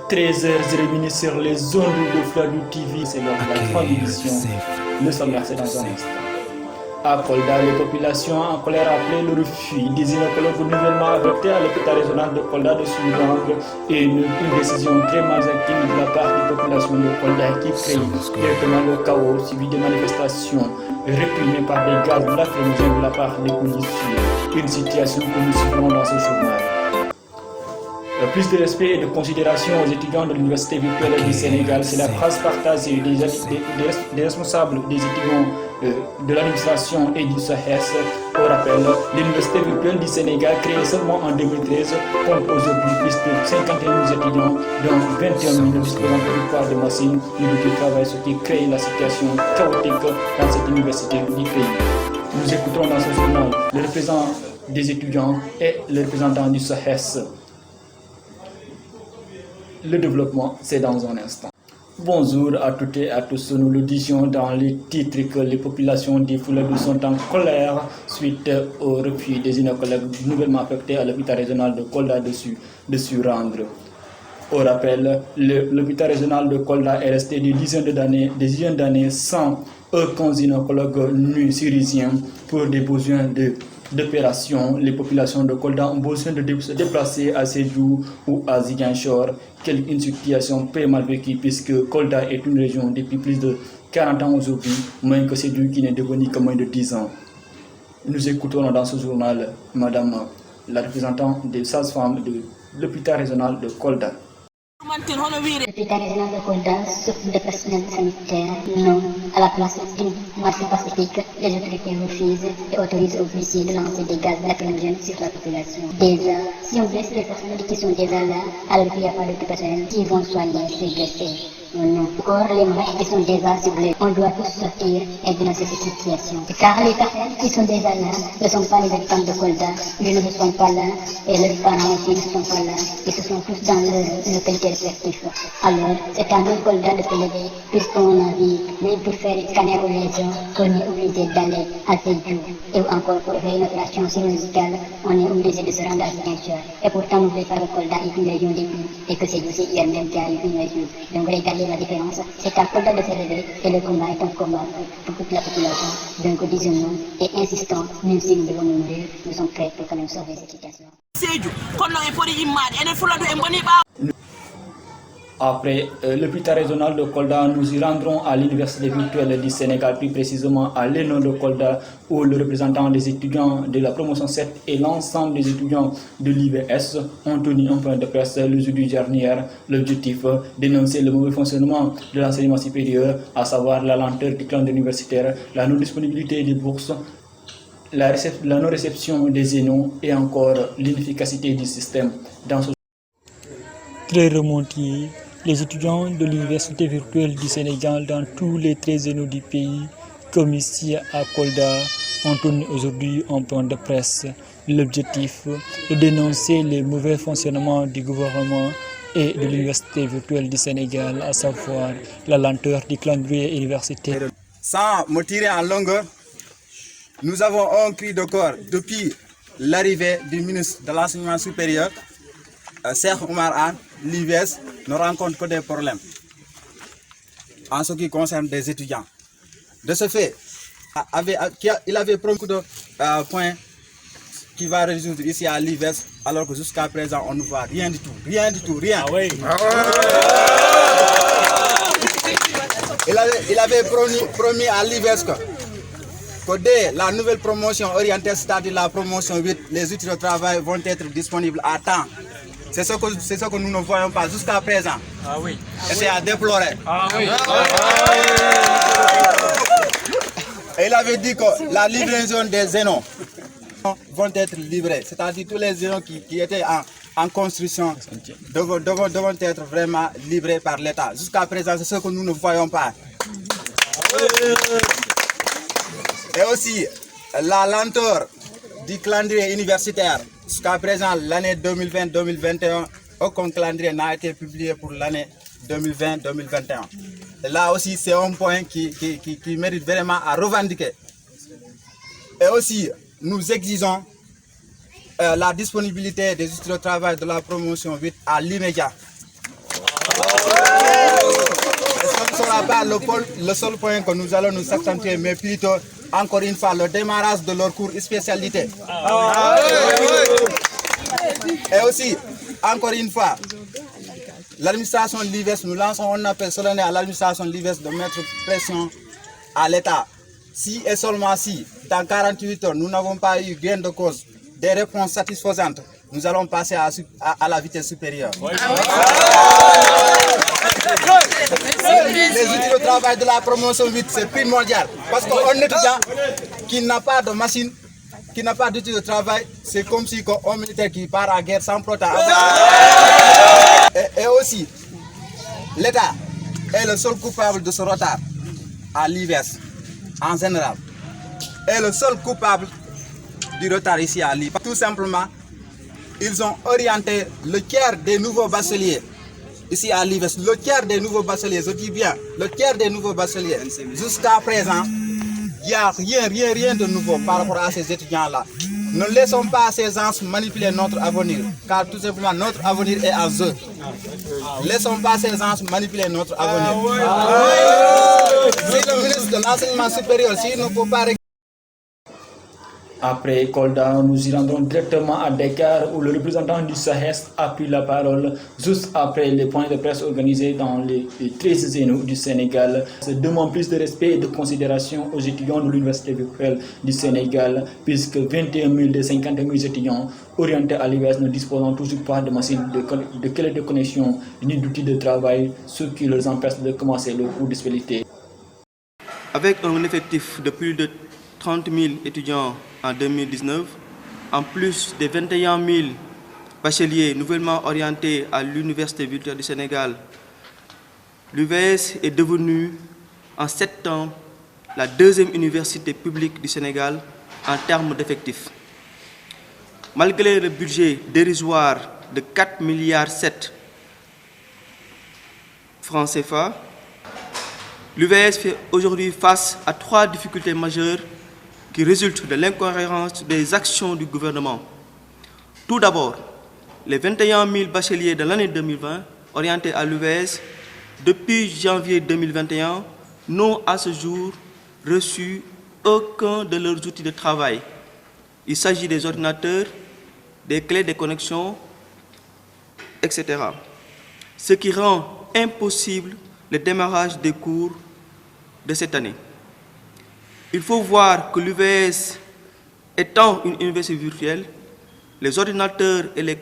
13h sur les ondes de Fladou TV, c'est l'heure de la grande édition. Nous sommes là, c'est dans un instant. À Kolda, les populations en colère appelaient le refus des gynécologues nouvellement adoptés à l'hôpital régional de Kolda de Suriname et une décision très mal active de la part des populations de Kolda qui crée directement le chaos suivi des manifestations réprimées par des gaz lacrymogènes de la part des policiers. Une situation que nous suivrons dans ce journal. Plus de respect et de considération aux étudiants de l'Université virtuelle du Sénégal, c'est la phrase partagée des responsables des étudiants de l'administration et du SAHES. Au rappel, l'Université virtuelle du Sénégal, créée seulement en 2013, compte aujourd'hui plus de 51 000 étudiants, dont 21 000 disposant de victoire de machines et de travail, ce qui crée la situation chaotique dans cette université du pays. Nous écouterons dans ce journal le représentant des étudiants et le représentant du SAHES. Le développement, c'est dans un instant. Bonjour à toutes et à tous. Nous le disions dans les titres que les populations des Fouladou sont en colère suite au refus des gynécologues nouvellement affectés à l'hôpital régional de Kolda de se rendre. Au rappel, l'hôpital régional de Kolda est resté des dizaines d'années sans aucun gynécologue nu syrisien pour des besoins d'opération. Les populations de Kolda ont besoin de se déplacer à Sédhiou ou à Ziguinchor, une situation très mal vécue puisque Kolda est une région depuis plus de 40 ans aujourd'hui, moins que Sédhiou qui n'est devenu que moins de 10 ans. Nous écoutons dans ce journal Madame la représentante des sages-femmes de l'hôpital régional de Kolda. L'hôpital régional de Kolda souffre de personnel sanitaire. Non, à la place d'une marche pacifique, les autorités refusent et autorisent aux policiers de lancer des gaz lacrymogènes sur la population. Déjà, si on blesse les personnes qui sont déjà là, alors qu'il n'y a pas de personnel qui vont soigner ces blessés. Non. Encore les malades qui sont déjà ciblés, on doit tous sortir et dénoncer cette situation. Car les personnes qui sont déjà là ne sont pas les habitants de Kolda, ils ne sont pas là, et leurs parents aussi ne sont pas là, ils se sont tous dans leur localité respective. Alors, c'est à nous Kolda de se lever, puisqu'on a vu, mais pour faire scanner aux lésions, on est obligé d'aller à Sédhiou. Et encore pour faire une opération chirurgicale, on est obligé de se rendre à Ziguinchor. Et pourtant, n'oubliez pas que Kolda est une région depuis, et que Sédhiou c'est hier même qui a eu une région. Donc, la différence, c'est qu'à Kolda de se lever et le combat est un combat pour toute la population. Donc disons-nous et insistons, même si nous devons nous mourir, nous sommes prêts pour quand même sauver cette situation. Après l'hôpital régional de Kolda, nous y rendrons à l'université virtuelle du Sénégal, plus précisément à l'ENO de Kolda, où le représentant des étudiants de la promotion 7 et l'ensemble des étudiants de l'IVS ont tenu un point de presse le jeudi dernier. L'objectif, dénoncer le mauvais fonctionnement de l'enseignement supérieur, à savoir la lenteur du calendrier universitaire, la non-disponibilité des bourses, la non-réception des zénons et encore l'inefficacité du système. Dans ce très remonté, les étudiants de l'Université virtuelle du Sénégal dans tous les 13 zénons du pays, comme ici à Kolda, ont tenu aujourd'hui un point de presse. L'objectif de dénoncer les mauvais fonctionnements du gouvernement et de l'Université virtuelle du Sénégal, à savoir la lenteur du calendrier universitaire. Sans me tirer en longueur, nous avons un cri de corps depuis l'arrivée du ministre de l'Enseignement supérieur, Cheikh Oumar Anne. L'IVS ne rencontre que des problèmes en ce qui concerne des étudiants. De ce fait, il avait promis de points qui va résoudre ici à l'IVS, alors que jusqu'à présent on ne voit rien du tout. Rien du tout, rien. Ah oui. Il avait promis à l'IVS que dès la nouvelle promotion orientée, c'est-à-dire la promotion 8, les outils de travail vont être disponibles à temps. C'est ce que nous ne voyons pas jusqu'à présent. Ah oui. Et c'est à déplorer. Ah oui. Et il avait dit que la livraison des zénons vont être livrés. C'est-à-dire tous les zénons qui étaient en construction devront être vraiment livrés par l'État. Jusqu'à présent, c'est ce que nous ne voyons pas. Et aussi, la lenteur du calendrier universitaire. Jusqu'à présent, l'année 2020-2021, aucun calendrier n'a été publié pour l'année 2020-2021. Là aussi, c'est un point qui mérite vraiment à revendiquer. Et aussi, nous exigeons la disponibilité des outils de travail de la promotion 8 à l'immédiat. Ce ne sera pas le seul point que nous allons nous accentuer, mais plutôt, encore une fois, le démarrage de leur cours spécialité. Et aussi, encore une fois, l'administration de l'IVES, nous lançons un appel solennel à l'administration de l'IVES de mettre pression à l'État. Si et seulement si, dans 48 heures, nous n'avons pas eu gain de cause, des réponses satisfaisantes, nous allons passer à la vitesse supérieure. Les outils de travail de la promotion 8, c'est primordial. Parce qu'un étudiant qui n'a pas de machine, qui n'a pas d'outils de travail, c'est comme si un militaire qui part à guerre sans protège. Et aussi, l'État est le seul coupable de ce retard à l'IVES en général. Est le seul coupable du retard ici à l'IVES. Tout simplement, ils ont orienté le tiers des nouveaux bacheliers ici à l'IVES, le tiers des nouveaux bacheliers, je dis bien, le tiers des nouveaux bacheliers. Jusqu'à présent, il n'y a rien de nouveau par rapport à ces étudiants-là. Ne laissons pas ces gens manipuler notre avenir, car tout simplement notre avenir est en jeu. Ne laissons pas ces gens manipuler notre avenir. Si le ministre de l'enseignement supérieur, s'il ne peut pas... Après Kolda, nous y rendrons directement à Dakar où le représentant du SAES a pris la parole juste après les points de presse organisés dans les 13 zénos du Sénégal. Je demande plus de respect et de considération aux étudiants de l'Université virtuelle du Sénégal puisque 21 000 des 50 000 étudiants orientés à l'IVES ne disposant toujours pas de machines de clés de connexion ni d'outils de travail, ce qui leur empêche de commencer le cours de spécialité. Avec un effectif de plus de 30 000 étudiants en 2019, en plus des 21 000 bacheliers nouvellement orientés à l'Université virtuelle du Sénégal, l'UVS est devenue en 7 ans la deuxième université publique du Sénégal en termes d'effectifs. Malgré le budget dérisoire de 4,7 milliards francs CFA, l'UVS fait aujourd'hui face à 3 difficultés majeures qui résultent de l'incohérence des actions du gouvernement. Tout d'abord, les 21 000 bacheliers de l'année 2020 orientés à l'UVS depuis janvier 2021 n'ont à ce jour reçu aucun de leurs outils de travail. Il s'agit des ordinateurs, des clés de connexion, etc. Ce qui rend impossible le démarrage des cours de cette année. Il faut voir que l'UVS étant une université virtuelle, les ordinateurs et les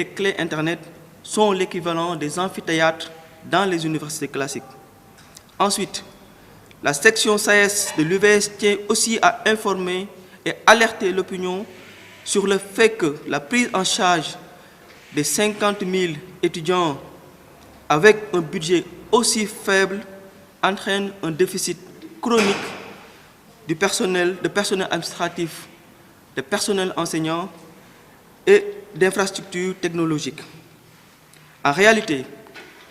clés Internet sont l'équivalent des amphithéâtres dans les universités classiques. Ensuite, la section SAES de l'UVS tient aussi à informer et alerter l'opinion sur le fait que la prise en charge des 50 000 étudiants avec un budget aussi faible entraîne un déficit chronique de personnel administratif, de personnel enseignant et d'infrastructures technologiques. En réalité,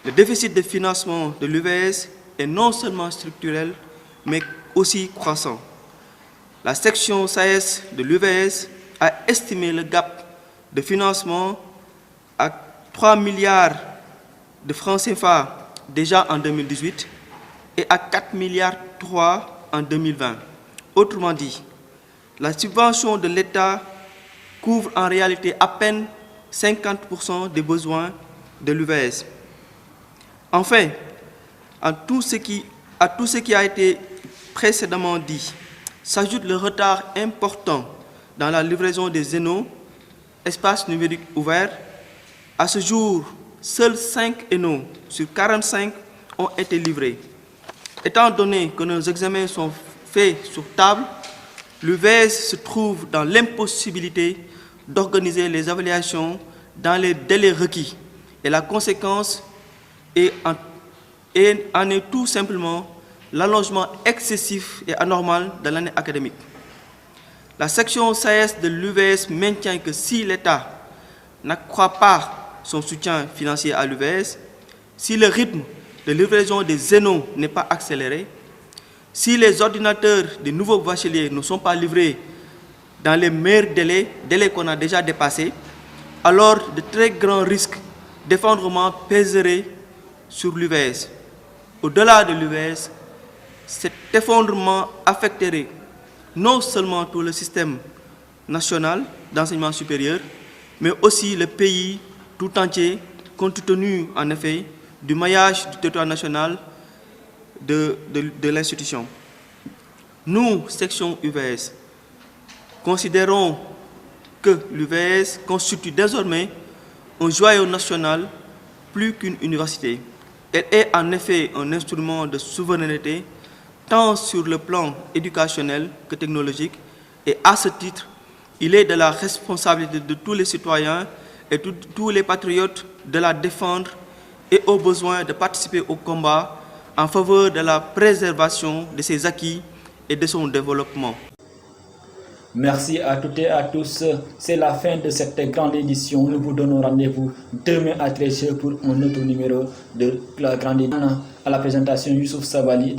le déficit de financement de l'UVS est non seulement structurel, mais aussi croissant. La section SAES de l'UVS a estimé le gap de financement à 3 milliards de francs CFA déjà en 2018 et à 4,3 milliards en 2020. Autrement dit, la subvention de l'État couvre en réalité à peine 50% des besoins de l'UVS. Enfin, à tout ce qui a été précédemment dit, s'ajoute le retard important dans la livraison des zénos, espaces numériques ouverts. À ce jour, seuls 5 ENO sur 45 ont été livrés. Étant donné que nos examens sont faits sur table, l'UVS se trouve dans l'impossibilité d'organiser les évaluations dans les délais requis. Et la conséquence en est tout simplement l'allongement excessif et anormal de l'année académique. La section SAES de l'UVS maintient que si l'État n'accroît pas son soutien financier à l'UVS, si le rythme de livraison des zénos n'est pas accéléré, si les ordinateurs des nouveaux bacheliers ne sont pas livrés dans les meilleurs délais qu'on a déjà dépassés, alors de très grands risques d'effondrement pèseraient sur l'UVS. Au-delà de l'UVS, cet effondrement affecterait non seulement tout le système national d'enseignement supérieur, mais aussi le pays tout entier, compte tenu en effet du maillage du territoire national de l'institution. Nous, section UVS, considérons que l'UVS constitue désormais un joyau national plus qu'une université. Elle est en effet un instrument de souveraineté tant sur le plan éducationnel que technologique, et à ce titre, il est de la responsabilité de tous les citoyens et de tous les patriotes de la défendre et au besoin de participer au combat en faveur de la préservation de ses acquis et de son développement. Merci à toutes et à tous. C'est la fin de cette grande édition. Nous vous donnons rendez-vous demain à 13h pour un autre numéro de la grande édition. À la présentation, Youssouf Sabali.